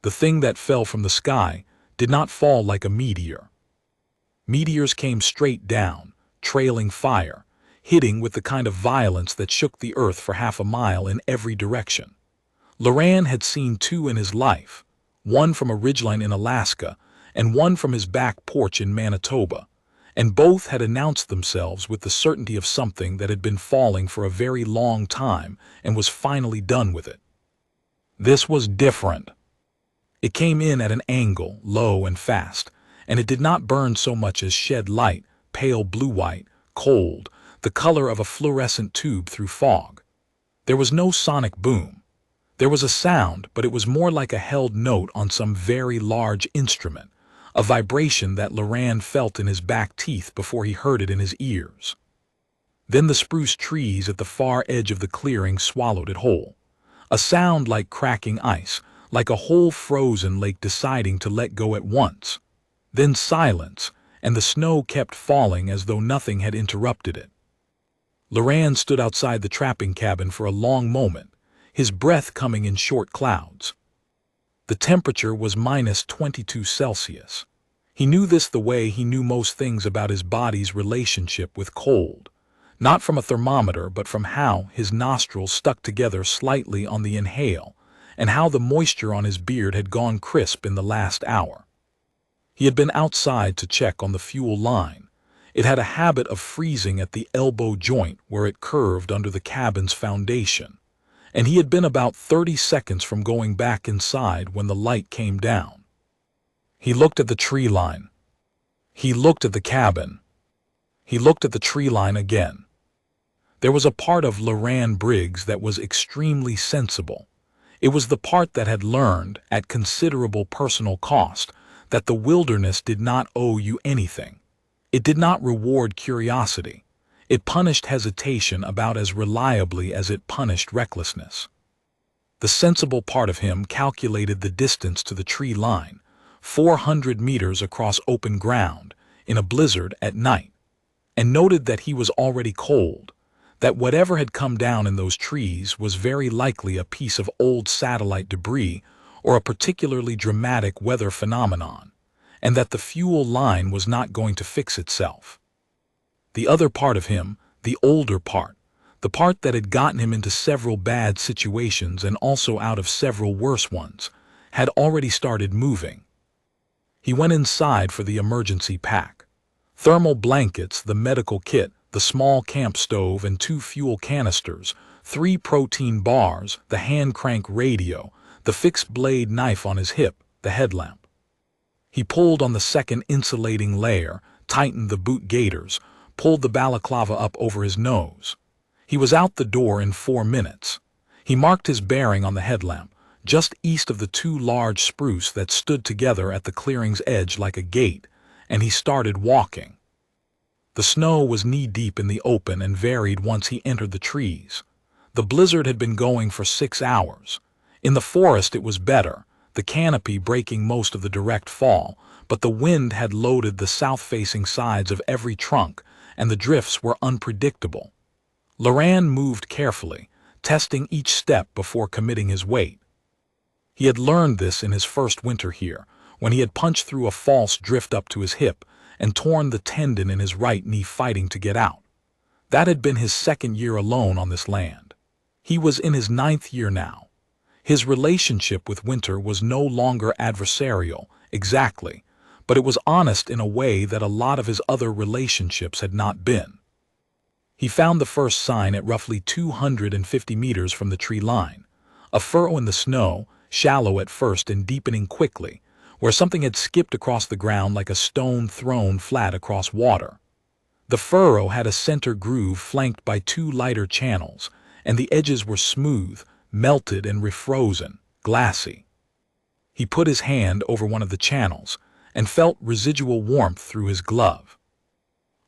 The thing that fell from the sky did not fall like a meteor. Meteors came straight down, trailing fire, hitting with the kind of violence that shook the earth for half a mile in every direction. Loran had seen two in his life, one from a ridgeline in Alaska and one from his back porch in Manitoba, and both had announced themselves with the certainty of something that had been falling for a very long time and was finally done with it. This was different. It came in at an angle, low and fast, and it did not burn so much as shed light, pale blue-white, cold, the color of a fluorescent tube through fog. There was no sonic boom. There was a sound, but it was more like a held note on some very large instrument, a vibration that Loran felt in his back teeth before he heard it in his ears. Then the spruce trees at the far edge of the clearing swallowed it whole. A sound like cracking ice, like a whole frozen lake deciding to let go at once. Then silence, and the snow kept falling as though nothing had interrupted it. Loran stood outside the trapping cabin for a long moment, his breath coming in short clouds. The temperature was -22 Celsius. He knew this the way he knew most things about his body's relationship with cold, not from a thermometer but from how his nostrils stuck together slightly on the inhale, and how the moisture on his beard had gone crisp in the last hour. He had been outside to check on the fuel line. It had a habit of freezing at the elbow joint where it curved under the cabin's foundation, and he had been about 30 seconds from going back inside when the light came down. He looked at the tree line. He looked at the cabin. He looked at the tree line again. There was a part of Loran Briggs that was extremely sensible. It was the part that had learned, at considerable personal cost, that the wilderness did not owe you anything. It did not reward curiosity. It punished hesitation about as reliably as it punished recklessness. The sensible part of him calculated the distance to the tree line, 400 meters across open ground, in a blizzard at night, and noted that he was already cold, that whatever had come down in those trees was very likely a piece of old satellite debris or a particularly dramatic weather phenomenon, and that the fuel line was not going to fix itself. The other part of him, the older part, the part that had gotten him into several bad situations and also out of several worse ones, had already started moving. He went inside for the emergency pack. Thermal blankets, the medical kit, the small camp stove and 2 fuel canisters, 3 protein bars, the hand crank radio, the fixed blade knife on his hip, the headlamp. He pulled on the second insulating layer, tightened the boot gaiters, pulled the balaclava up over his nose. He was out the door in 4 minutes. He marked his bearing on the headlamp, just east of the 2 large spruce that stood together at the clearing's edge like a gate, and he started walking. The snow was knee-deep in the open and varied once he entered the trees. The blizzard had been going for 6 hours. In the forest it was better, the canopy breaking most of the direct fall, but the wind had loaded the south-facing sides of every trunk, and the drifts were unpredictable. Loran moved carefully, testing each step before committing his weight. He had learned this in his first winter here, when he had punched through a false drift up to his hip and torn the tendon in his right knee fighting to get out. That had been his 2nd year alone on this land. He was in his 9th year now. His relationship with winter was no longer adversarial, exactly, but it was honest in a way that a lot of his other relationships had not been. He found the first sign at roughly 250 meters from the tree line, a furrow in the snow, shallow at first and deepening quickly, where something had skipped across the ground like a stone thrown flat across water. The furrow had a center groove flanked by 2 lighter channels, and the edges were smooth, melted and refrozen, glassy. He put his hand over one of the channels and felt residual warmth through his glove.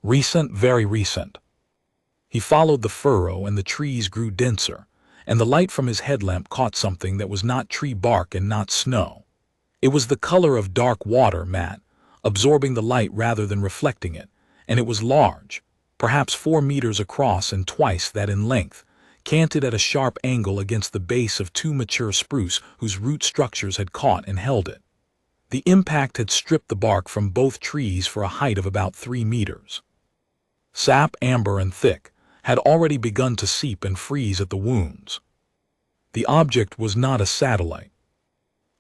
Recent, very recent. He followed the furrow and the trees grew denser, and the light from his headlamp caught something that was not tree bark and not snow. It was the color of dark water, Matt, absorbing the light rather than reflecting it, and it was large, perhaps 4 meters across and twice that in length, canted at a sharp angle against the base of two mature spruce whose root structures had caught and held it. The impact had stripped the bark from both trees for a height of about 3 meters. Sap, amber and thick, had already begun to seep and freeze at the wounds. The object was not a satellite.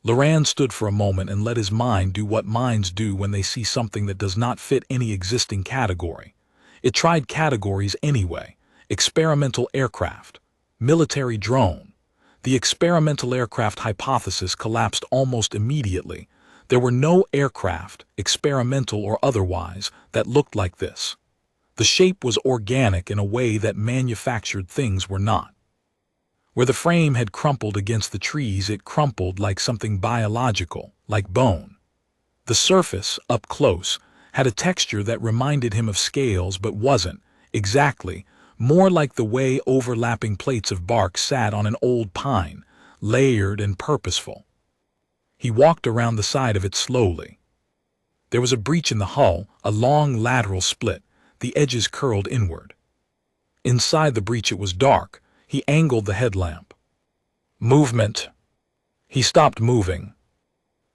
Loran stood for a moment and let his mind do what minds do when they see something that does not fit any existing category. It tried categories anyway: experimental aircraft, military drone. The experimental aircraft hypothesis collapsed almost immediately. There were no aircraft, experimental or otherwise, that looked like this. The shape was organic in a way that manufactured things were not. Where the frame had crumpled against the trees, it crumpled like something biological, like bone. The surface, up close, had a texture that reminded him of scales but wasn't, exactly, more like the way overlapping plates of bark sat on an old pine, layered and purposeful. He walked around the side of it slowly. There was a breach in the hull, a long lateral split, the edges curled inward. Inside the breach it was dark. He angled the headlamp. Movement. He stopped moving.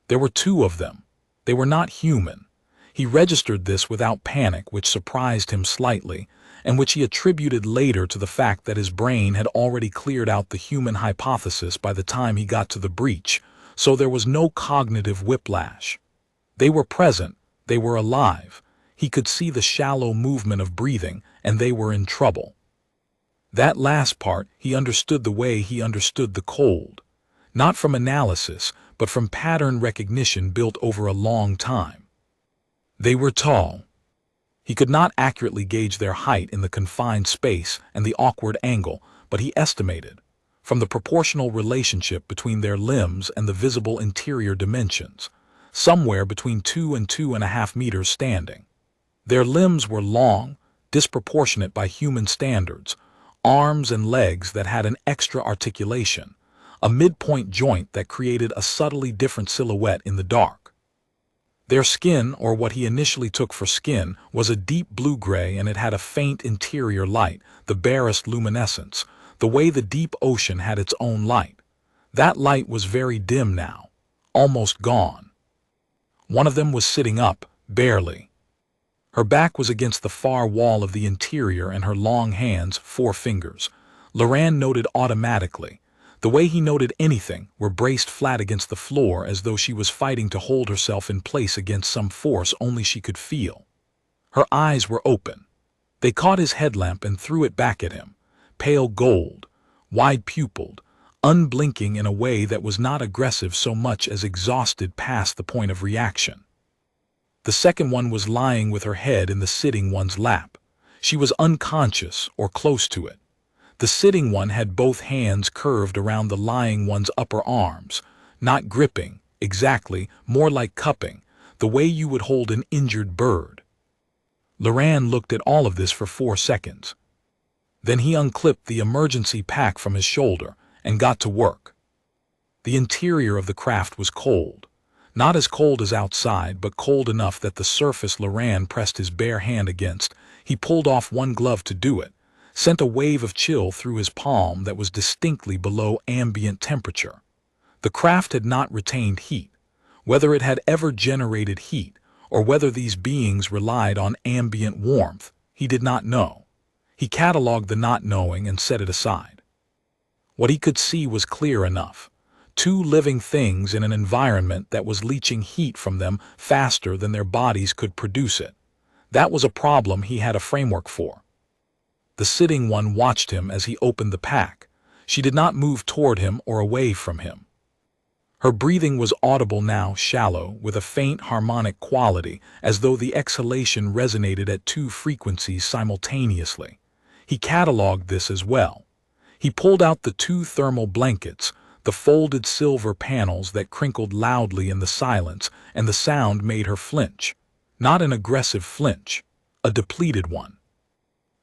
There were 2 of them. They were not human. He registered this without panic, which surprised him slightly, and which he attributed later to the fact that his brain had already cleared out the human hypothesis by the time he got to the breach, so there was no cognitive whiplash. They were present, they were alive. He could see the shallow movement of breathing, and they were in trouble. That last part he understood the way he understood the cold, not from analysis, but from pattern recognition built over a long time. They were tall. He could not accurately gauge their height in the confined space and the awkward angle, but he estimated, from the proportional relationship between their limbs and the visible interior dimensions, somewhere between 2 and 2.5 meters standing. Their limbs were long, disproportionate by human standards, arms and legs that had an extra articulation, a midpoint joint that created a subtly different silhouette in the dark. Their skin, or what he initially took for skin, was a deep blue-gray, and it had a faint interior light, the barest luminescence, the way the deep ocean had its own light. That light was very dim now, almost gone. One of them was sitting up, barely. Her back was against the far wall of the interior, and her long hands, 4 fingers, Loran noted automatically, the way he noted anything, were braced flat against the floor as though she was fighting to hold herself in place against some force only she could feel. Her eyes were open. They caught his headlamp and threw it back at him, pale gold, wide-pupiled, unblinking in a way that was not aggressive so much as exhausted past the point of reaction. The second one was lying with her head in the sitting one's lap. She was unconscious or close to it. The sitting one had both hands curved around the lying one's upper arms, not gripping, exactly, more like cupping, the way you would hold an injured bird. Loran looked at all of this for 4 seconds. Then he unclipped the emergency pack from his shoulder and got to work. The interior of the craft was cold. Not as cold as outside, but cold enough that the surface Loran pressed his bare hand against. He pulled off one glove to do it, sent a wave of chill through his palm that was distinctly below ambient temperature. The craft had not retained heat. Whether it had ever generated heat, or whether these beings relied on ambient warmth, he did not know. He cataloged the not knowing and set it aside. What he could see was clear enough. 2 living things in an environment that was leaching heat from them faster than their bodies could produce it. That was a problem he had a framework for. The sitting one watched him as he opened the pack. She did not move toward him or away from him. Her breathing was audible now, shallow, with a faint harmonic quality, as though the exhalation resonated at 2 frequencies simultaneously. He cataloged this as well. He pulled out the 2 thermal blankets, the folded silver panels that crinkled loudly in the silence, and the sound made her flinch. Not an aggressive flinch, a depleted one.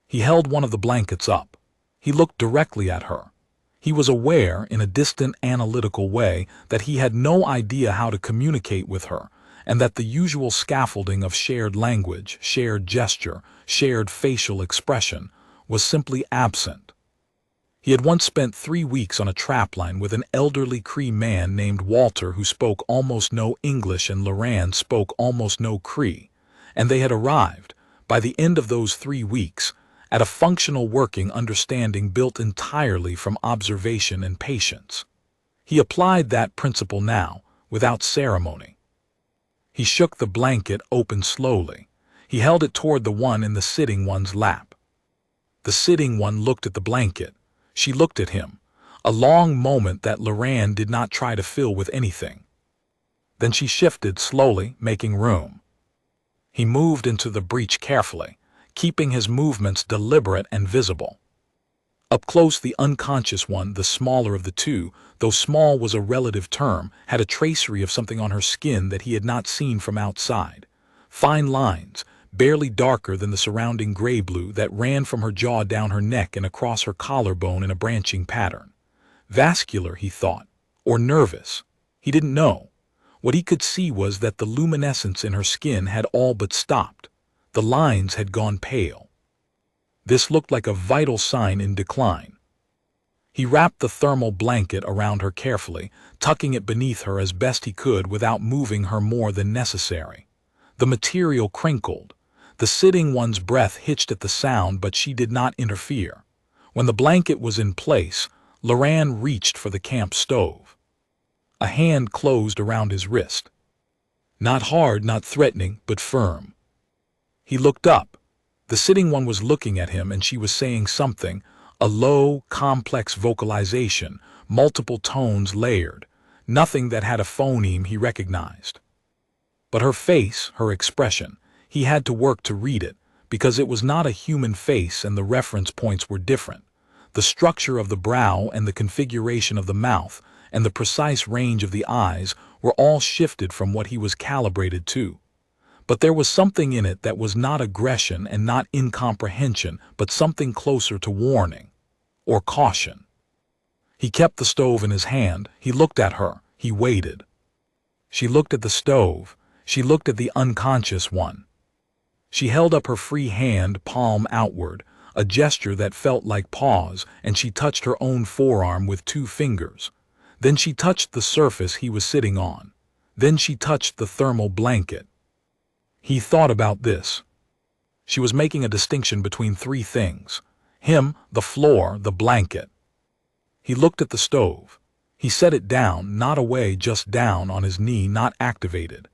He held one of the blankets up. He looked directly at her. He was aware, in a distant, analytical way, that he had no idea how to communicate with her, and that the usual scaffolding of shared language, shared gesture, shared facial expression, was simply absent. He had once spent 3 weeks on a trapline with an elderly Cree man named Walter who spoke almost no English and Loran spoke almost no Cree, and they had arrived, by the end of those 3 weeks, at a functional working understanding built entirely from observation and patience. He applied that principle now, without ceremony. He shook the blanket open slowly. He held it toward the one in the sitting one's lap. The sitting one looked at the blanket. She looked at him, a long moment that Loran did not try to fill with anything. Then she shifted slowly, making room. He moved into the breach carefully, keeping his movements deliberate and visible. Up close, the unconscious one, the smaller of the two, though small was a relative term, had a tracery of something on her skin that he had not seen from outside. Fine lines, barely darker than the surrounding gray-blue, that ran from her jaw down her neck and across her collarbone in a branching pattern. Vascular, he thought, or nervous. He didn't know. What he could see was that the luminescence in her skin had all but stopped. The lines had gone pale. This looked like a vital sign in decline. He wrapped the thermal blanket around her carefully, tucking it beneath her as best he could without moving her more than necessary. The material crinkled. The sitting one's breath hitched at the sound, but she did not interfere. When the blanket was in place, Loran reached for the camp stove. A hand closed around his wrist. Not hard, not threatening, but firm. He looked up. The sitting one was looking at him, and she was saying something, a low, complex vocalization, multiple tones layered, nothing that had a phoneme he recognized. But her face, her expression, he had to work to read it, because it was not a human face and the reference points were different. The structure of the brow and the configuration of the mouth and the precise range of the eyes were all shifted from what he was calibrated to. But there was something in it that was not aggression and not incomprehension, but something closer to warning or caution. He kept the stove in his hand. He looked at her. He waited. She looked at the stove. She looked at the unconscious one. She held up her free hand, palm outward, a gesture that felt like pause, and she touched her own forearm with 2 fingers. Then she touched the surface he was sitting on. Then she touched the thermal blanket. He thought about this. She was making a distinction between 3 things. Him, the floor, the blanket. He looked at the stove. He set it down, not away, just down on his knee, not activated.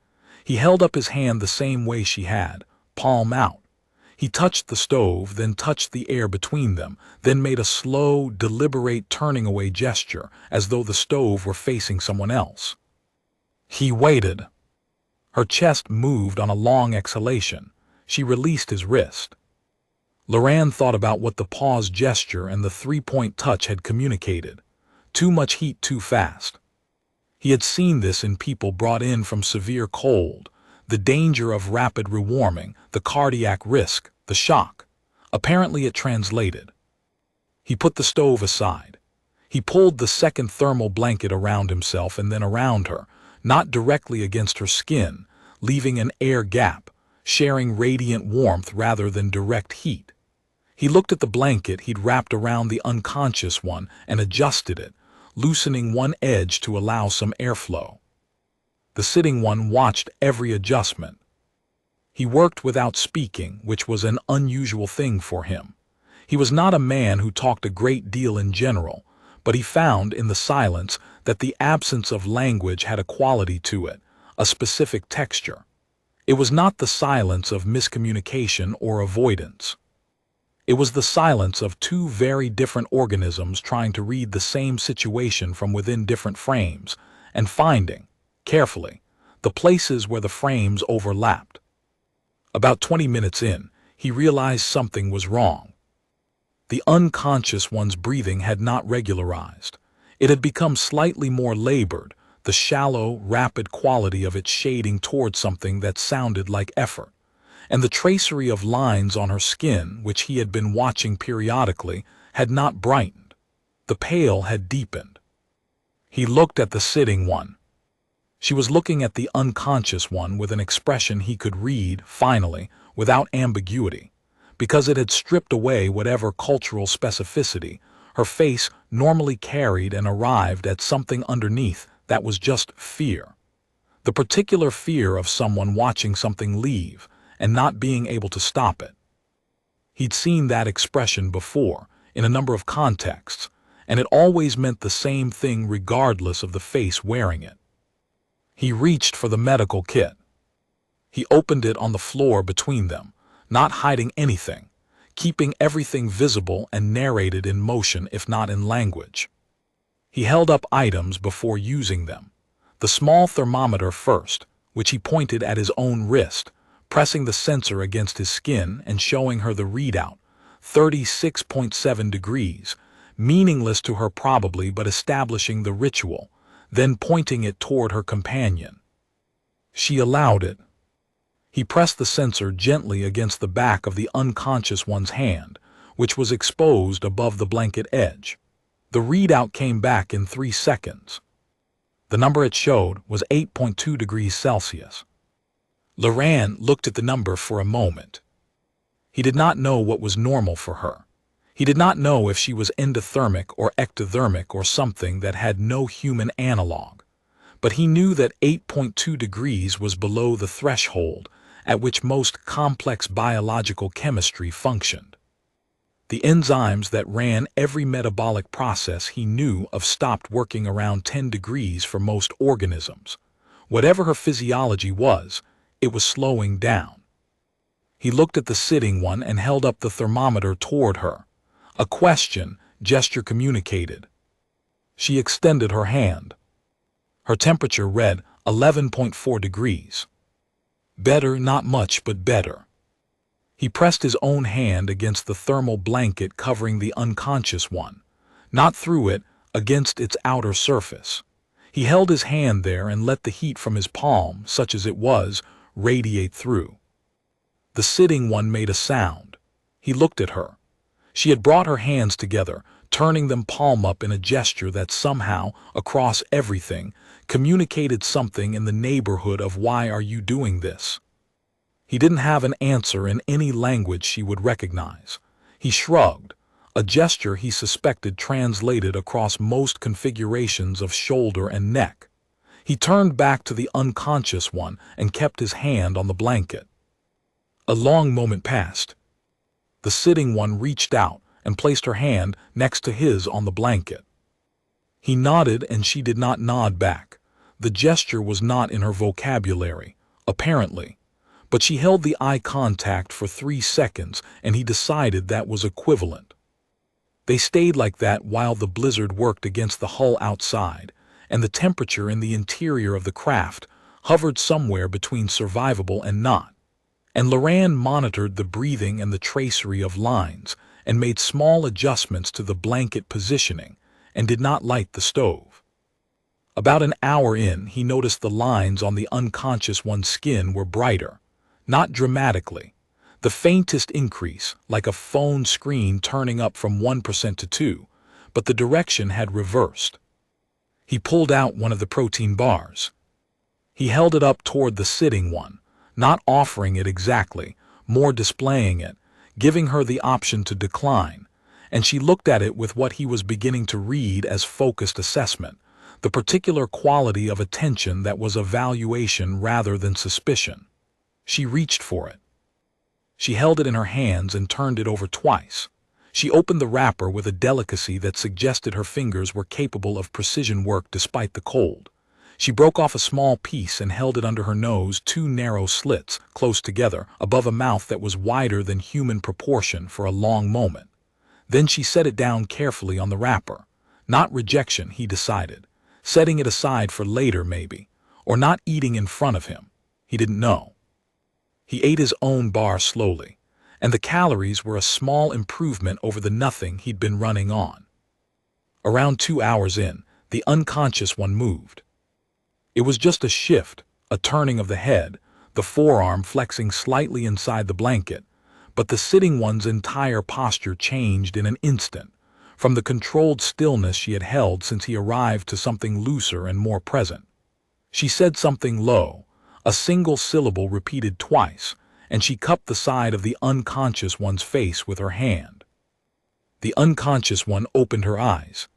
He held up his hand the same way she had, palm out. He touched the stove, then touched the air between them, then made a slow, deliberate turning away gesture, as though the stove were facing someone else. He waited. Her chest moved on a long exhalation. She released his wrist. Loran thought about what the pause gesture and the 3-point touch had communicated. Too much heat too fast. He had seen this in people brought in from severe cold, the danger of rapid rewarming, the cardiac risk, the shock. Apparently it translated. He put the stove aside. He pulled the second thermal blanket around himself and then around her, not directly against her skin, leaving an air gap, sharing radiant warmth rather than direct heat. He looked at the blanket he'd wrapped around the unconscious one and adjusted it, loosening one edge to allow some airflow. The sitting one watched every adjustment. He worked without speaking, which was an unusual thing for him. He was not a man who talked a great deal in general, but he found in the silence that the absence of language had a quality to it, a specific texture. It was not the silence of miscommunication or avoidance. It was the silence of 2 very different organisms trying to read the same situation from within different frames and finding, carefully, the places where the frames overlapped. About 20 minutes in, he realized something was wrong. The unconscious one's breathing had not regularized. It had become slightly more labored, the shallow, rapid quality of it shading toward something that sounded like effort. And the tracery of lines on her skin, which he had been watching periodically, had not brightened. The pale had deepened. He looked at the sitting one. She was looking at the unconscious one with an expression he could read, finally, without ambiguity. Because it had stripped away whatever cultural specificity, Her face normally carried and arrived at something underneath that was just fear. The particular fear of someone watching something leave and not being able to stop it. He'd seen that expression before, in a number of contexts, and it always meant the same thing regardless of the face wearing it. He reached for the medical kit. He opened it on the floor between them, not hiding anything, keeping everything visible and narrated in motion if not in language. He held up items before using them. The small thermometer first, which he pointed at his own wrist, pressing the sensor against his skin and showing her the readout, 36.7 degrees, meaningless to her probably but establishing the ritual, then pointing it toward her companion. She allowed it. He pressed the sensor gently against the back of the unconscious one's hand, which was exposed above the blanket edge. The readout came back in 3 seconds. The number it showed was 8.2 degrees Celsius. Loran looked at the number for a moment. He did not know what was normal for her. He did not know if she was endothermic or ectothermic or something that had no human analog. But he knew that 8.2 degrees was below the threshold at which most complex biological chemistry functioned. The enzymes that ran every metabolic process he knew of stopped working around 10 degrees for most organisms. Whatever her physiology was, it was slowing down. He looked at the sitting one and held up the thermometer toward her. A gesture communicated. She extended her hand. Her temperature read 11.4 degrees. Better, not much, but better. He pressed his own hand against the thermal blanket covering the unconscious one, not through it, against its outer surface. He held his hand there and let the heat from his palm, such as it was, radiate through. The sitting one made a sound. He looked at her. She had brought her hands together, turning them palm up in a gesture that somehow, across everything, communicated something in the neighborhood of "Why are you doing this?" He didn't have an answer in any language she would recognize. He shrugged, a gesture he suspected translated across most configurations of shoulder and neck. He turned back to the unconscious one and kept his hand on the blanket. A long moment passed. The sitting one reached out and placed her hand next to his on the blanket. He nodded and she did not nod back. The gesture was not in her vocabulary, apparently, but she held the eye contact for 3 seconds and he decided that was equivalent. They stayed like that while the blizzard worked against the hull outside, and the temperature in the interior of the craft hovered somewhere between survivable and not. And Loran monitored the breathing and the tracery of lines and made small adjustments to the blanket positioning and did not light the stove. About an hour in, he noticed the lines on the unconscious one's skin were brighter, not dramatically. The faintest increase, like a phone screen turning up from 1% to 2%, but the direction had reversed. He pulled out one of the protein bars. He held it up toward the sitting one, not offering it exactly, more displaying it, giving her the option to decline, and she looked at it with what he was beginning to read as focused assessment, the particular quality of attention that was evaluation rather than suspicion. She reached for it. She held it in her hands and turned it over twice. She opened the wrapper with a delicacy that suggested her fingers were capable of precision work despite the cold. She broke off a small piece and held it under her nose, 2 narrow slits, close together, above a mouth that was wider than human proportion for a long moment. Then she set it down carefully on the wrapper. Not rejection, he decided. Setting it aside for later, maybe. Or not eating in front of him. He didn't know. He ate his own bar slowly, and the calories were a small improvement over the nothing he'd been running on. Around 2 hours in, the unconscious one moved. It was just a shift, a turning of the head, the forearm flexing slightly inside the blanket, but the sitting one's entire posture changed in an instant, from the controlled stillness she had held since he arrived to something looser and more present. She said something low, a single syllable repeated twice, and she cupped the side of the unconscious one's face with her hand. The unconscious one opened her eyes.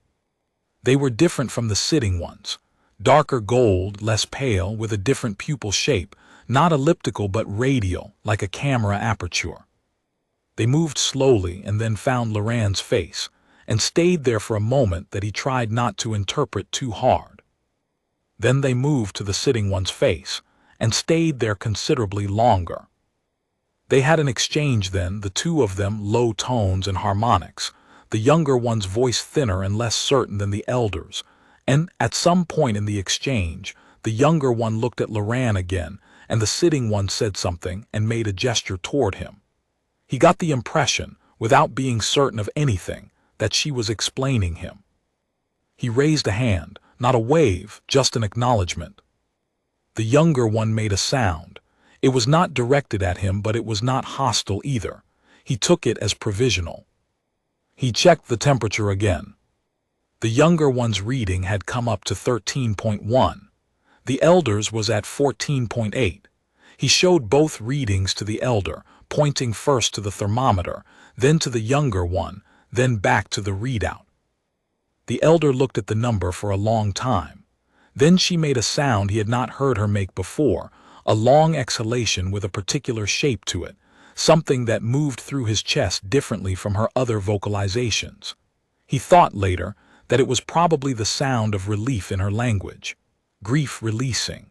They were different from the sitting ones. Darker gold, less pale, with a different pupil shape, not elliptical but radial, like a camera aperture. They moved slowly and then found Loran's face, and stayed there for a moment that he tried not to interpret too hard. Then they moved to the sitting one's face, and stayed there considerably longer. They had an exchange then, the two of them, low tones and harmonics, the younger one's voice thinner and less certain than the elder's, and at some point in the exchange, the younger one looked at Loran again, and the sitting one said something and made a gesture toward him. He got the impression, without being certain of anything, that she was explaining him. He raised a hand, not a wave, just an acknowledgement. The younger one made a sound. It was not directed at him, but it was not hostile either. He took it as provisional. He checked the temperature again. The younger one's reading had come up to 13.1. The elder's was at 14.8. He showed both readings to the elder, pointing first to the thermometer, then to the younger one, then back to the readout. The elder looked at the number for a long time. Then she made a sound he had not heard her make before, a long exhalation with a particular shape to it, something that moved through his chest differently from her other vocalizations. He thought later that it was probably the sound of relief in her language, grief releasing.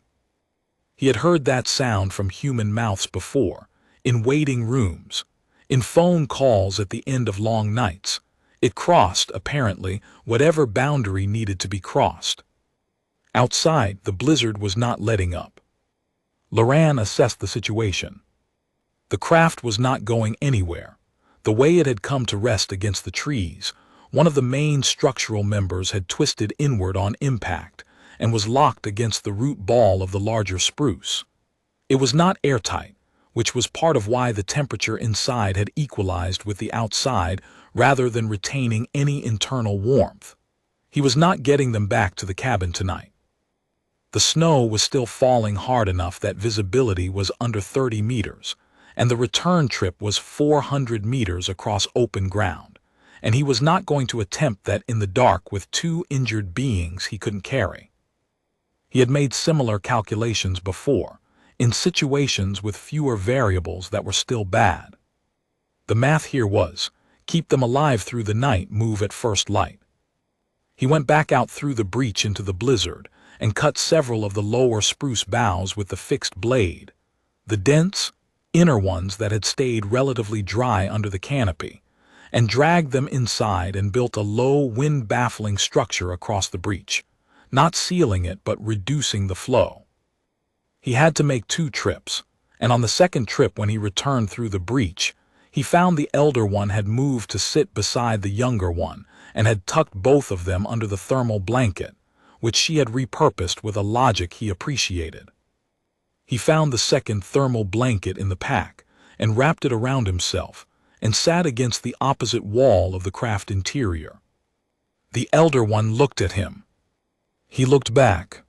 He had heard that sound from human mouths before, in waiting rooms, in phone calls at the end of long nights. It crossed, apparently, whatever boundary needed to be crossed. Outside, the blizzard was not letting up. Loran assessed the situation. The craft was not going anywhere. The way it had come to rest against the trees, one of the main structural members had twisted inward on impact and was locked against the root ball of the larger spruce. It was not airtight, which was part of why the temperature inside had equalized with the outside rather than retaining any internal warmth. He was not getting them back to the cabin tonight. The snow was still falling hard enough that visibility was under 30 meters, and the return trip was 400 meters across open ground, and he was not going to attempt that in the dark with two injured beings he couldn't carry. He had made similar calculations before, in situations with fewer variables that were still bad. The math here was, keep them alive through the night, move at first light. He went back out through the breach into the blizzard, and cut several of the lower spruce boughs with the fixed blade, the dense, inner ones that had stayed relatively dry under the canopy, and dragged them inside and built a low, wind-baffling structure across the breach, not sealing it but reducing the flow. He had to make 2 trips, and on the second trip when he returned through the breach, he found the elder one had moved to sit beside the younger one and had tucked both of them under the thermal blanket, which she had repurposed with a logic he appreciated. He found the second thermal blanket in the pack and wrapped it around himself and sat against the opposite wall of the craft interior. The elder one looked at him. He looked back.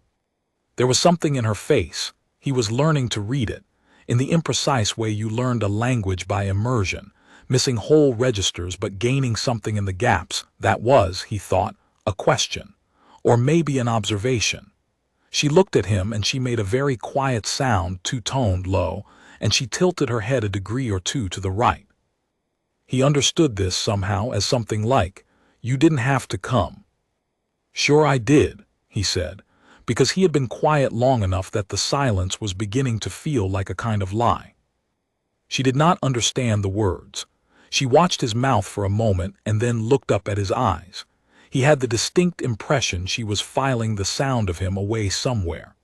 There was something in her face. He was learning to read it, in the imprecise way you learned a language by immersion, missing whole registers but gaining something in the gaps that was, he thought, a question, or maybe an observation. She looked at him and she made a very quiet sound, two-toned low, and she tilted her head a degree or two to the right. He understood this somehow as something like, "You didn't have to come." "Sure I did," he said, because he had been quiet long enough that the silence was beginning to feel like a kind of lie. She did not understand the words. She watched his mouth for a moment and then looked up at his eyes. He had the distinct impression she was filing the sound of him away somewhere.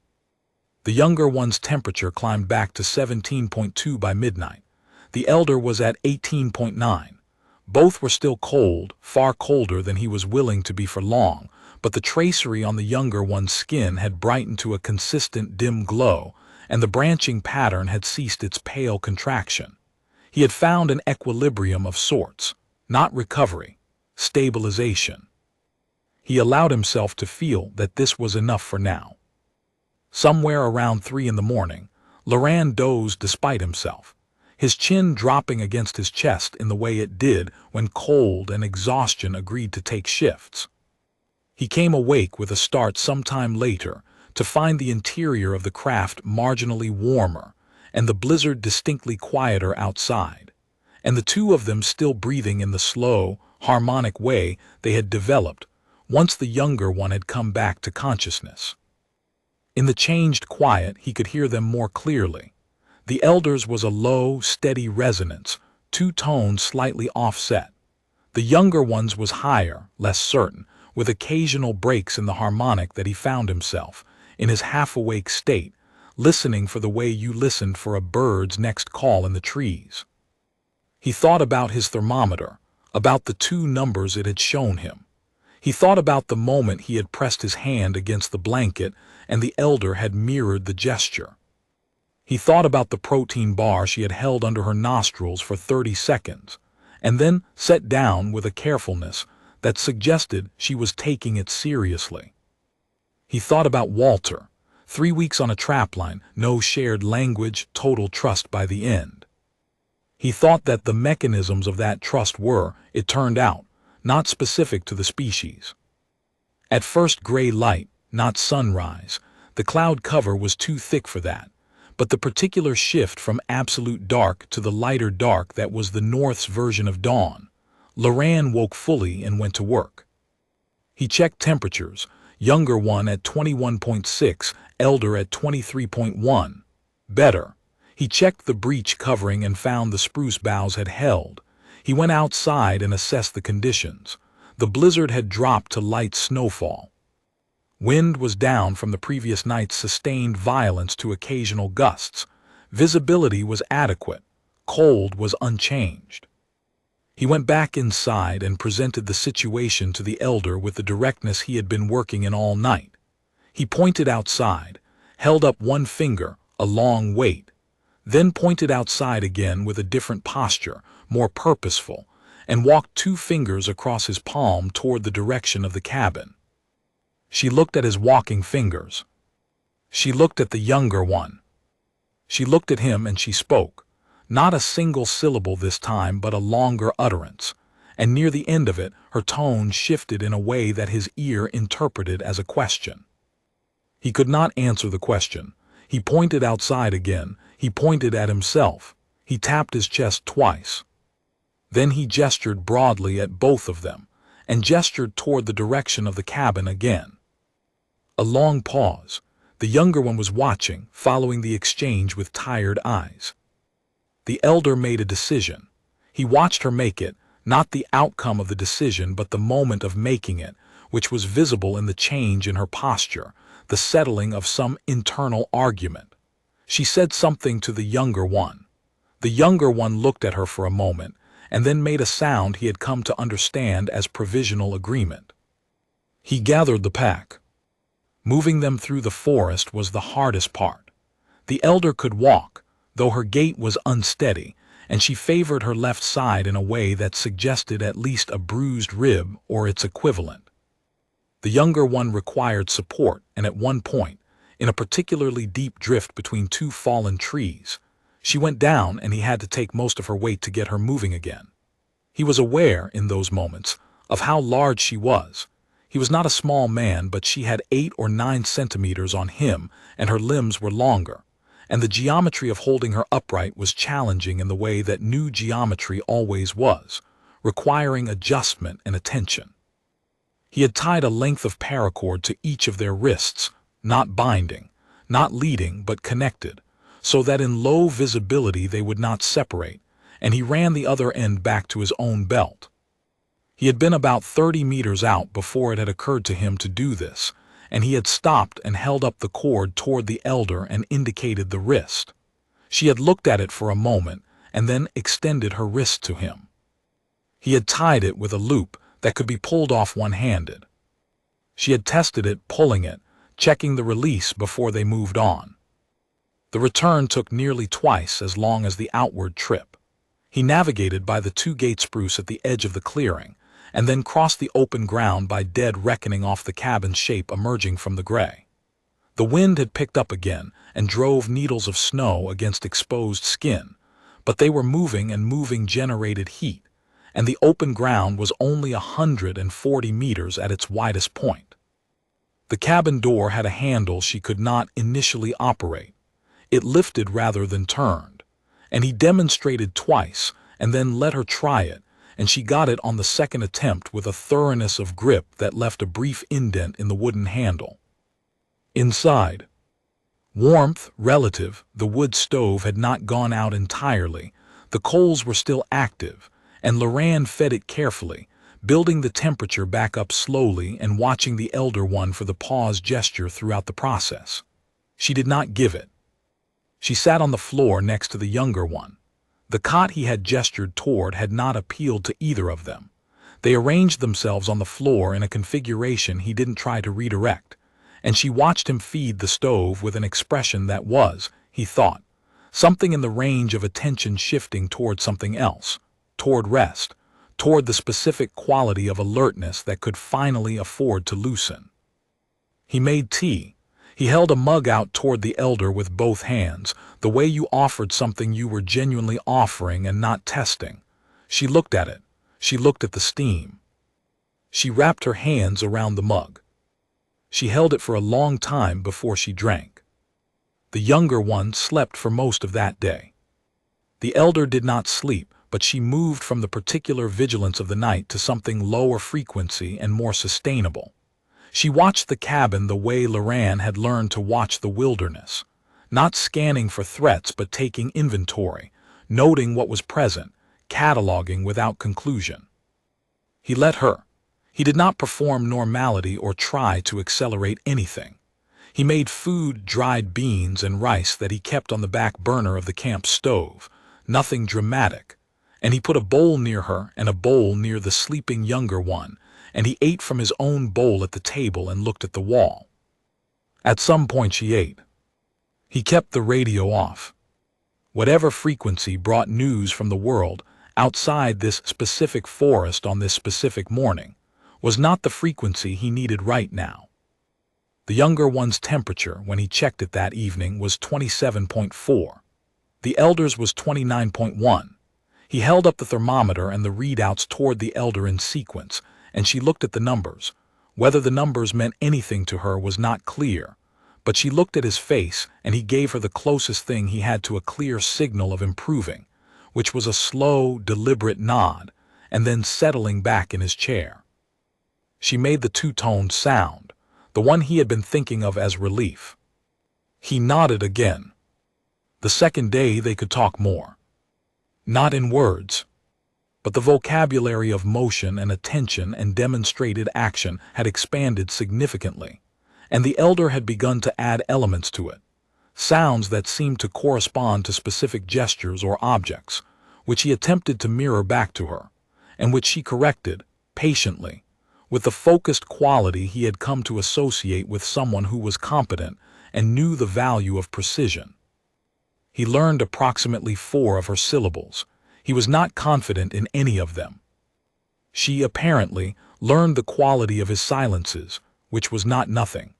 The younger one's temperature climbed back to 17.2 by midnight. The elder was at 18.9. Both were still cold, far colder than he was willing to be for long, but the tracery on the younger one's skin had brightened to a consistent dim glow, and the branching pattern had ceased its pale contraction. He had found an equilibrium of sorts, not recovery, stabilization. He allowed himself to feel that this was enough for now. Somewhere around 3 in the morning, Loran dozed despite himself. his chin dropping against his chest in the way it did when cold and exhaustion agreed to take shifts. He came awake with a start sometime later to find the interior of the craft marginally warmer and the blizzard distinctly quieter outside, and the two of them still breathing in the slow, harmonic way they had developed once the younger one had come back to consciousness. In the changed quiet, he could hear them more clearly. The elder's was a low, steady resonance, two tones slightly offset. The younger one's was higher, less certain, with occasional breaks in the harmonic that he found himself, in his half-awake state, listening for the way you listened for a bird's next call in the trees. He thought about his thermometer, about the two numbers it had shown him. He thought about the moment he had pressed his hand against the blanket and the elder had mirrored the gesture. He thought about the protein bar she had held under her nostrils for 30 seconds, and then set down with a carefulness that suggested she was taking it seriously. He thought about Walter, 3 weeks on a trapline, no shared language, total trust by the end. He thought that the mechanisms of that trust were, it turned out, not specific to the species. At first gray light, not sunrise, the cloud cover was too thick for that, but the particular shift from absolute dark to the lighter dark that was the North's version of dawn, Loran woke fully and went to work. He checked temperatures, younger one at 21.6, elder at 23.1. Better. He checked the breech covering and found the spruce boughs had held. He went outside and assessed the conditions. The blizzard had dropped to light snowfall. Wind was down from the previous night's sustained violence to occasional gusts. Visibility was adequate. Cold was unchanged. He went back inside and presented the situation to the elder with the directness he had been working in all night. He pointed outside, held up one finger, a long wait, then pointed outside again with a different posture, more purposeful, and walked 2 fingers across his palm toward the direction of the cabin. She looked at his walking fingers. She looked at the younger one. She looked at him and she spoke. Not a single syllable this time, but a longer utterance, and near the end of it, her tone shifted in a way that his ear interpreted as a question. He could not answer the question. He pointed outside again. He pointed at himself. He tapped his chest twice. Then he gestured broadly at both of them, and gestured toward the direction of the cabin again. A long pause. The younger one was watching, following the exchange with tired eyes. The elder made a decision. He watched her make it, not the outcome of the decision but the moment of making it, which was visible in the change in her posture, the settling of some internal argument. She said something to the younger one. The younger one looked at her for a moment, and then made a sound he had come to understand as provisional agreement. He gathered the pack. Moving them through the forest was the hardest part. The elder could walk, though her gait was unsteady, and she favored her left side in a way that suggested at least a bruised rib or its equivalent. The younger one required support, and at one point, in a particularly deep drift between 2 fallen trees, she went down and he had to take most of her weight to get her moving again. He was aware, in those moments, of how large she was. He was not a small man, but she had 8 or 9 centimeters on him, and her limbs were longer, and the geometry of holding her upright was challenging in the way that new geometry always was, requiring adjustment and attention. He had tied a length of paracord to each of their wrists, not binding, not leading but connected, so that in low visibility they would not separate, and he ran the other end back to his own belt. He had been about 30 meters out before it had occurred to him to do this, and he had stopped and held up the cord toward the elder and indicated the wrist. She had looked at it for a moment and then extended her wrist to him. He had tied it with a loop that could be pulled off one-handed. She had tested it, pulling it, checking the release before they moved on. The return took nearly twice as long as the outward trip. He navigated by the 2-gate spruce at the edge of the clearing, and then crossed the open ground by dead reckoning off the cabin's shape emerging from the gray. The wind had picked up again and drove needles of snow against exposed skin, but they were moving, and moving generated heat, and the open ground was only 140 meters at its widest point. The cabin door had a handle she could not initially operate. It lifted rather than turned, and he demonstrated twice and then let her try it, and she got it on the second attempt with a thoroughness of grip that left a brief indent in the wooden handle. Inside, warmth relative, the wood stove had not gone out entirely. The coals were still active, and Loran fed it carefully, building the temperature back up slowly and watching the elder one for the pause gesture throughout the process. She did not give it. She sat on the floor next to the younger one. The cot he had gestured toward had not appealed to either of them. They arranged themselves on the floor in a configuration he didn't try to redirect, and she watched him feed the stove with an expression that was, he thought, something in the range of attention shifting toward something else, toward rest, toward the specific quality of alertness that could finally afford to loosen. He made tea. He held a mug out toward the elder with both hands, the way you offered something you were genuinely offering and not testing. She looked at it. She looked at the steam. She wrapped her hands around the mug. She held it for a long time before she drank. The younger one slept for most of that day. The elder did not sleep, but she moved from the particular vigilance of the night to something lower frequency and more sustainable. She watched the cabin the way Loran had learned to watch the wilderness, not scanning for threats but taking inventory, noting what was present, cataloging without conclusion. He let her. He did not perform normality or try to accelerate anything. He made food, dried beans and rice that he kept on the back burner of the camp stove, nothing dramatic, and he put a bowl near her and a bowl near the sleeping younger one, and he ate from his own bowl at the table and looked at the wall. At some point she ate. He kept the radio off. Whatever frequency brought news from the world outside this specific forest on this specific morning was not the frequency he needed right now. The younger one's temperature when he checked it that evening was 27.4. The elder's was 29.1. He held up the thermometer and the readouts toward the elder in sequence, and she looked at the numbers. Whether the numbers meant anything to her was not clear, but she looked at his face and he gave her the closest thing he had to a clear signal of improving, which was a slow, deliberate nod, and then settling back in his chair. She made the two-toned sound, the one he had been thinking of as relief. He nodded again. The second day they could talk more. Not in words, but the vocabulary of motion and attention and demonstrated action had expanded significantly, and the elder had begun to add elements to it, sounds that seemed to correspond to specific gestures or objects, which he attempted to mirror back to her, and which she corrected, patiently, with the focused quality he had come to associate with someone who was competent and knew the value of precision. He learned approximately 4 of her syllables. He was not confident in any of them. She, apparently, learned the quality of his silences, which was not nothing.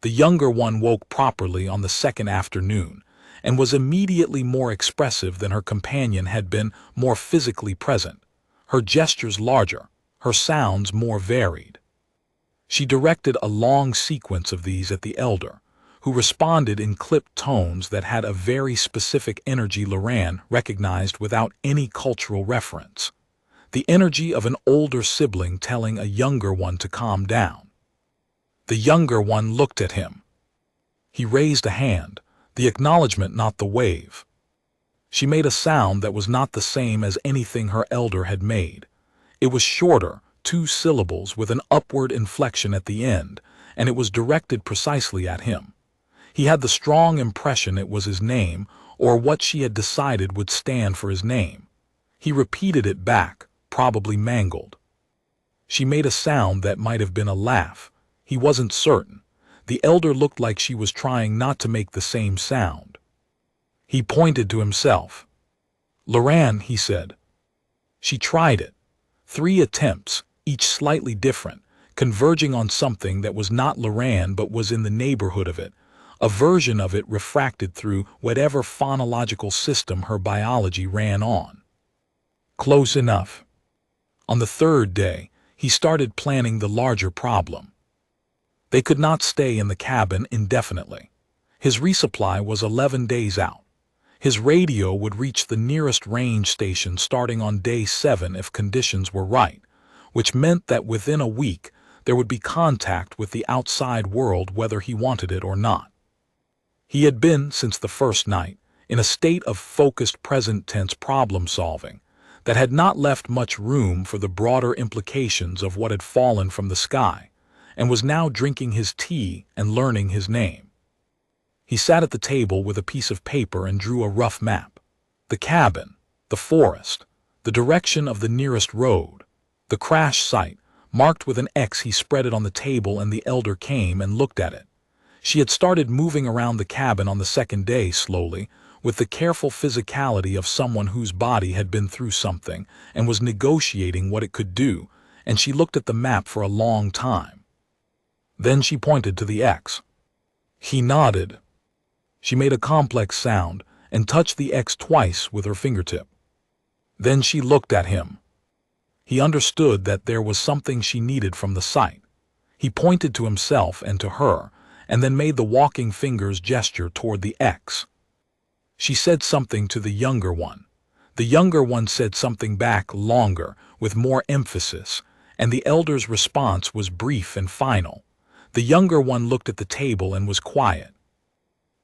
The younger one woke properly on the second afternoon, and was immediately more expressive than her companion had been, more physically present, her gestures larger, her sounds more varied. She directed a long sequence of these at the elder, who responded in clipped tones that had a very specific energy Loran recognized without any cultural reference, the energy of an older sibling telling a younger one to calm down. The younger one looked at him. He raised a hand, the acknowledgement, not the wave. She made a sound that was not the same as anything her elder had made. It was shorter, 2 syllables with an upward inflection at the end, and it was directed precisely at him. He had the strong impression it was his name, or what she had decided would stand for his name. He repeated it back, probably mangled. She made a sound that might have been a laugh. He wasn't certain. The elder looked like she was trying not to make the same sound. He pointed to himself. "Loran," he said. She tried it. 3 attempts, each slightly different, converging on something that was not Loran but was in the neighborhood of it, A version of it refracted through whatever phonological system her biology ran on. Close enough. On the third day, he started planning the larger problem. They could not stay in the cabin indefinitely. His resupply was 11 days out. His radio would reach the nearest range station starting on day 7 if conditions were right, which meant that within a week there would be contact with the outside world whether he wanted it or not. He had been, since the first night, in a state of focused present-tense problem-solving that had not left much room for the broader implications of what had fallen from the sky, and was now drinking his tea and learning his name. He sat at the table with a piece of paper and drew a rough map. The cabin, the forest, the direction of the nearest road, the crash site, marked with an X. He spread it on the table and the elder came and looked at it. She had started moving around the cabin on the second day slowly, with the careful physicality of someone whose body had been through something and was negotiating what it could do, and she looked at the map for a long time. Then she pointed to the X. He nodded. She made a complex sound and touched the X twice with her fingertip. Then she looked at him. He understood that there was something she needed from the site. He pointed to himself and to her, and then made the walking fingers gesture toward the X. She said something to the younger one. The younger one said something back longer, with more emphasis, and the elder's response was brief and final. The younger one looked at the table and was quiet.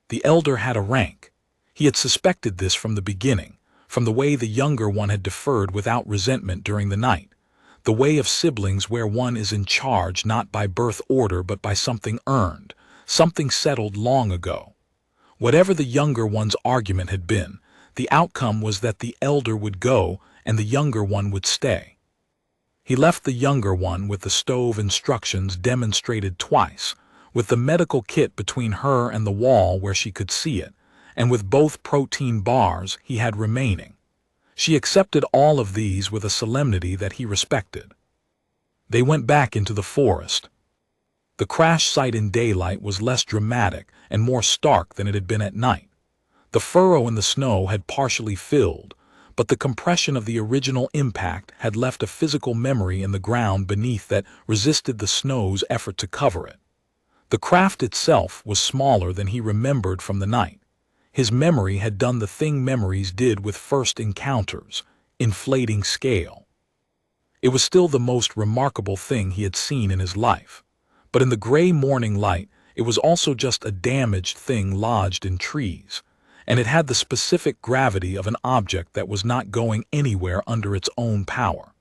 The elder had a rank. He had suspected this from the beginning, from the way the younger one had deferred without resentment during the night, the way of siblings where one is in charge not by birth order but by something earned, something settled long ago. Whatever the younger one's argument had been, the outcome was that the elder would go and the younger one would stay. He left the younger one with the stove instructions demonstrated twice, with the medical kit between her and the wall where she could see it, and with both protein bars he had remaining. She accepted all of these with a solemnity that he respected. They went back into the forest. The crash site in daylight was less dramatic and more stark than it had been at night. The furrow in the snow had partially filled, but the compression of the original impact had left a physical memory in the ground beneath that resisted the snow's effort to cover it. The craft itself was smaller than he remembered from the night. His memory had done the thing memories did with first encounters, inflating scale. It was still the most remarkable thing he had seen in his life, but in the gray morning light it was also just a damaged thing lodged in trees, and it had the specific gravity of an object that was not going anywhere under its own power.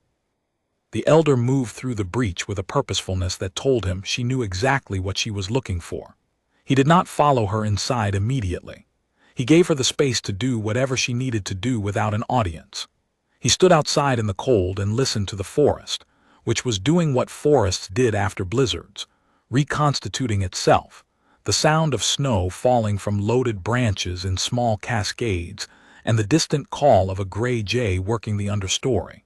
The elder moved through the breach with a purposefulness that told him she knew exactly what she was looking for. He did not follow her inside immediately. He gave her the space to do whatever she needed to do without an audience. He stood outside in the cold and listened to the forest, which was doing what forests did after blizzards, reconstituting itself, the sound of snow falling from loaded branches in small cascades, and the distant call of a gray jay working the understory.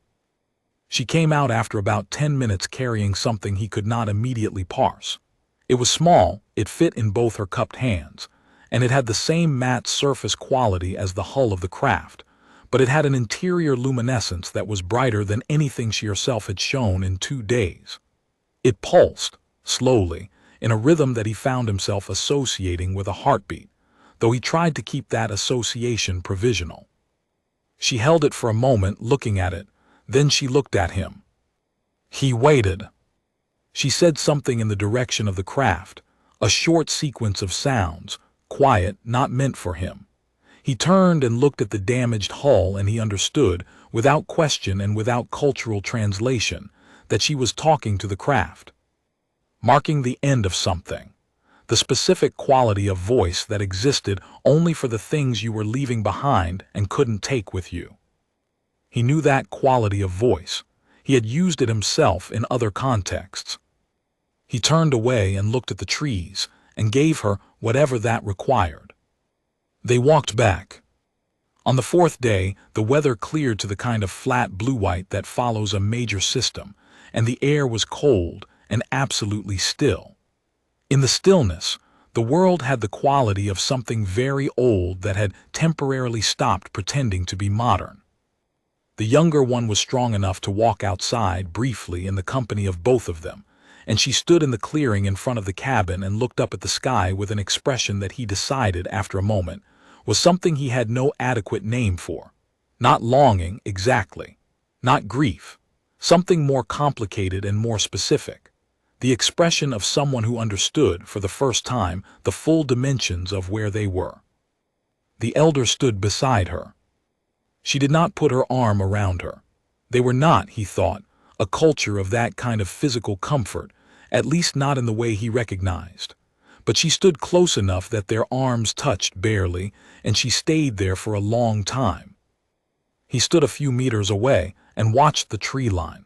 She came out after about 10 minutes carrying something he could not immediately parse. It was small, it fit in both her cupped hands, and it had the same matte surface quality as the hull of the craft, but it had an interior luminescence that was brighter than anything she herself had shown in 2 days. It pulsed, slowly, in a rhythm that he found himself associating with a heartbeat, though he tried to keep that association provisional. She held it for a moment, looking at it, then she looked at him. He waited. She said something in the direction of the craft, a short sequence of sounds, quiet, not meant for him. He turned and looked at the damaged hull, and he understood, without question and without cultural translation, that she was talking to the craft. Marking the end of something, the specific quality of voice that existed only for the things you were leaving behind and couldn't take with you. He knew that quality of voice. He had used it himself in other contexts. He turned away and looked at the trees and gave her whatever that required. They walked back. On the 4th day, the weather cleared to the kind of flat blue-white that follows a major system, and the air was cold and absolutely still. In the stillness, The world had the quality of something very old that had temporarily stopped pretending to be modern. The younger one was strong enough to walk outside briefly in the company of both of them, and she stood in the clearing in front of the cabin and looked up at the sky with an expression that he decided, after a moment, was something he had no adequate name for. Not longing, exactly. Not grief. Something more complicated and more specific. The expression of someone who understood, for the first time, the full dimensions of where they were. The elder stood beside her. She did not put her arm around her. They were not, he thought, a culture of that kind of physical comfort, at least not in the way he recognized. But she stood close enough that their arms touched barely, and she stayed there for a long time. He stood a few meters away and watched the tree line.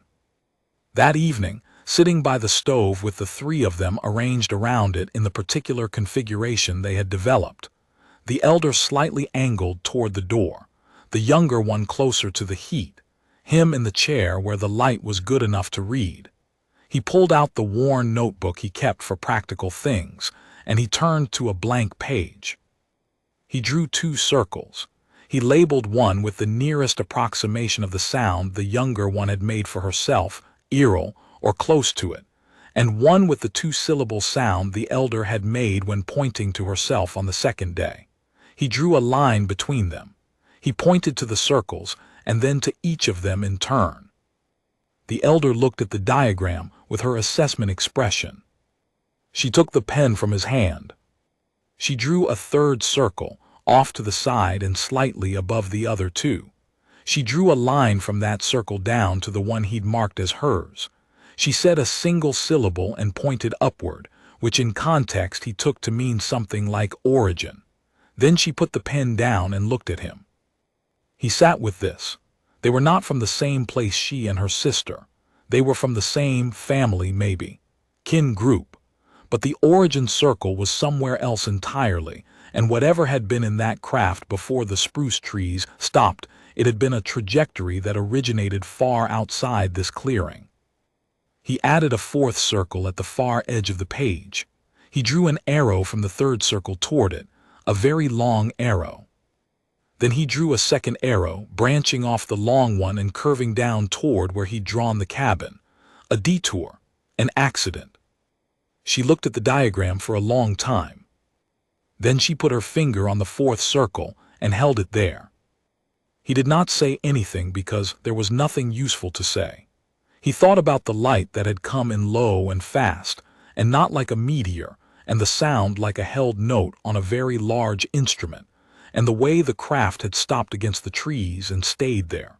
That evening, sitting by the stove with the three of them arranged around it in the particular configuration they had developed, the elder slightly angled toward the door, the younger one closer to the heat, him in the chair where the light was good enough to read. He pulled out the worn notebook he kept for practical things, and he turned to a blank page. He drew 2 circles. He labeled one with the nearest approximation of the sound the younger one had made for herself, earl, or close to it, and one with the 2-syllable sound the elder had made when pointing to herself on the second day. He drew a line between them. He pointed to the circles, and then to each of them in turn. The elder looked at the diagram with her assessment expression. She took the pen from his hand. She drew a 3rd circle, off to the side and slightly above the other 2. She drew a line from that circle down to the one he'd marked as hers. She said a single syllable and pointed upward, which in context he took to mean something like origin. Then she put the pen down and looked at him. He sat with this. They were not from the same place, she and her sister. They were from the same family, maybe. Kin group. But the origin circle was somewhere else entirely, and whatever had been in that craft before the spruce trees stopped, it had been a trajectory that originated far outside this clearing. He added a 4th circle at the far edge of the page. He drew an arrow from the 3rd circle toward it, a very long arrow. Then he drew a 2nd arrow, branching off the long one and curving down toward where he'd drawn the cabin. A detour, an accident. She looked at the diagram for a long time. Then she put her finger on the 4th circle and held it there. He did not say anything because there was nothing useful to say. He thought about the light that had come in low and fast, and not like a meteor, and the sound like a held note on a very large instrument, and the way the craft had stopped against the trees and stayed there.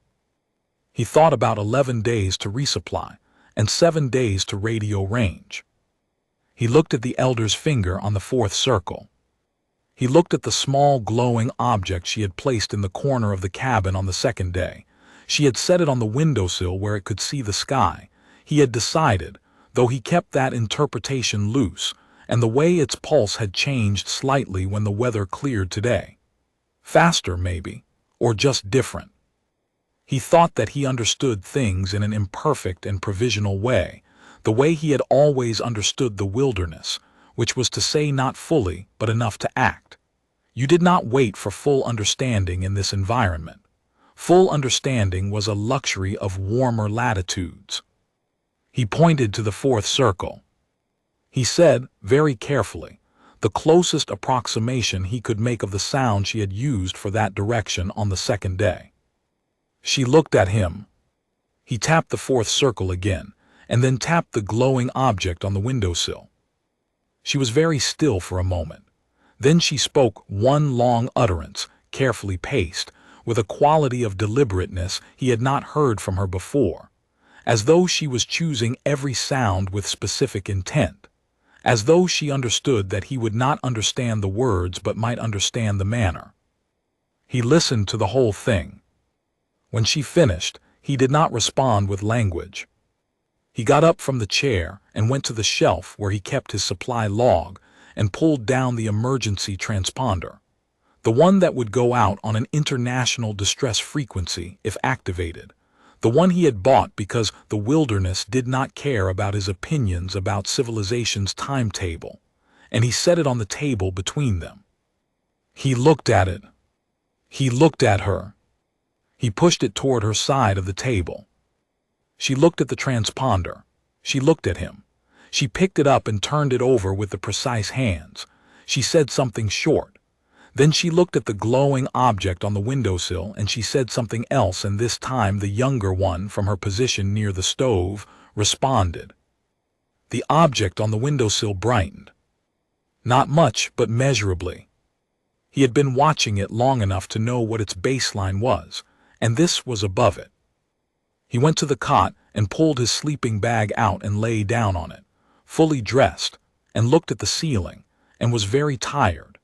He thought about 11 days to resupply, and 7 days to radio range. He looked at the elder's finger on the 4th circle. He looked at the small glowing object she had placed in the corner of the cabin on the 2nd day. She had set it on the windowsill where it could see the sky. He had decided, though he kept that interpretation loose, and the way its pulse had changed slightly when the weather cleared today. Faster, maybe, or just different. He thought that he understood things in an imperfect and provisional way, the way he had always understood the wilderness, which was to say not fully, but enough to act. You did not wait for full understanding in this environment. Full understanding was a luxury of warmer latitudes. He pointed to the 4th circle. He said, very carefully, the closest approximation he could make of the sound she had used for that direction on the 2nd day. She looked at him. He tapped the 4th circle again, and then tapped the glowing object on the windowsill. She was very still for a moment. Then she spoke one long utterance, carefully paced, with a quality of deliberateness he had not heard from her before, as though she was choosing every sound with specific intent, as though she understood that he would not understand the words but might understand the manner. He listened to the whole thing. When she finished, he did not respond with language. He got up from the chair and went to the shelf where he kept his supply log and pulled down the emergency transponder, the one that would go out on an international distress frequency if activated, the one he had bought because the wilderness did not care about his opinions about civilization's timetable, and he set it on the table between them. He looked at it. He looked at her. He pushed it toward her side of the table. She looked at the transponder. She looked at him. She picked it up and turned it over with the precise hands. She said something short. Then she looked at the glowing object on the windowsill and she said something else, and this time the younger one from her position near the stove responded. The object on the windowsill brightened. Not much, but measurably. He had been watching it long enough to know what its baseline was, and this was above it. He went to the cot and pulled his sleeping bag out and lay down on it, fully dressed, and looked at the ceiling, and was very tired.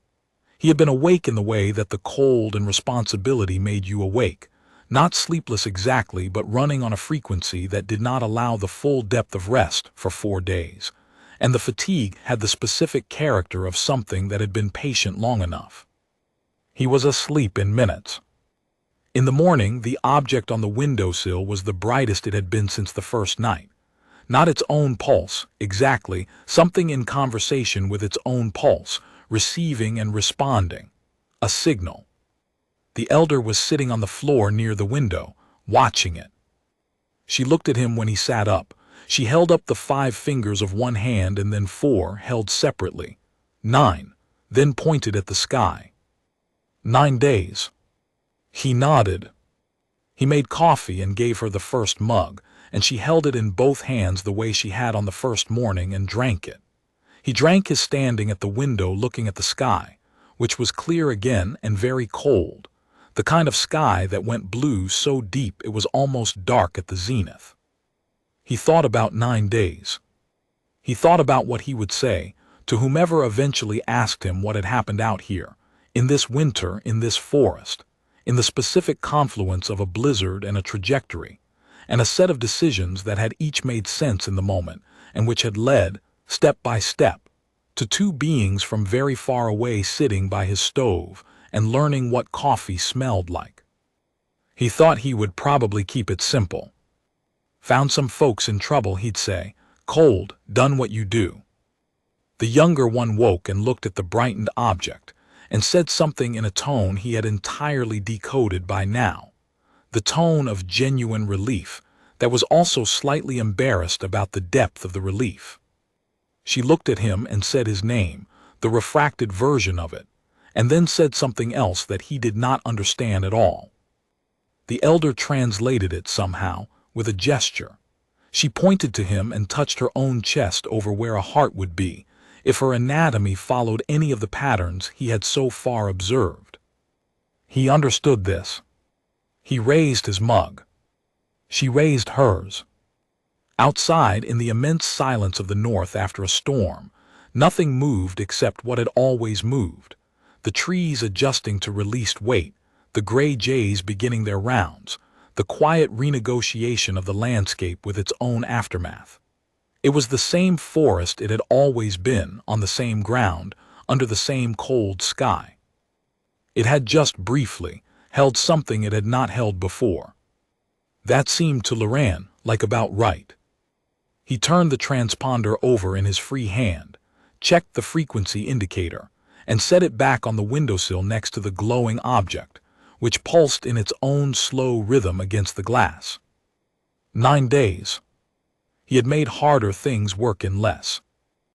He had been awake in the way that the cold and responsibility made you awake, not sleepless exactly, but running on a frequency that did not allow the full depth of rest for 4 days, and the fatigue had the specific character of something that had been patient long enough. He was asleep in minutes. In the morning, the object on the windowsill was the brightest it had been since the first night. Not its own pulse, exactly, something in conversation with its own pulse, receiving and responding. A signal. The elder was sitting on the floor near the window, watching it. She looked at him when he sat up. She held up the 5 fingers of one hand and then 4 held separately. 9, then pointed at the sky. 9 days. He nodded. He made coffee and gave her the first mug, and she held it in both hands the way she had on the first morning and drank it. He drank his standing at the window looking at the sky, which was clear again and very cold, the kind of sky that went blue so deep it was almost dark at the zenith. He thought about 9 days. He thought about what he would say to whomever eventually asked him what had happened out here, in this winter, in this forest, in the specific confluence of a blizzard and a trajectory, and a set of decisions that had each made sense in the moment, and which had led, step by step, to 2 beings from very far away sitting by his stove and learning what coffee smelled like. He thought he would probably keep it simple. Found some folks in trouble, he'd say. Cold, done what you do. The younger one woke and looked at the brightened object and said something in a tone he had entirely decoded by now, the tone of genuine relief that was also slightly embarrassed about the depth of the relief. She looked at him and said his name, the refracted version of it, and then said something else that he did not understand at all. The elder translated it somehow with a gesture. She pointed to him and touched her own chest over where a heart would be if her anatomy followed any of the patterns he had so far observed. He understood this. He raised his mug. She raised hers. Outside, in the immense silence of the north after a storm, nothing moved except what had always moved, the trees adjusting to released weight, the gray jays beginning their rounds, the quiet renegotiation of the landscape with its own aftermath. It was the same forest it had always been, on the same ground, under the same cold sky. It had just briefly held something it had not held before. That seemed to Loran like about right. He turned the transponder over in his free hand, checked the frequency indicator, and set it back on the windowsill next to the glowing object, which pulsed in its own slow rhythm against the glass. 9 days. He had made harder things work in less.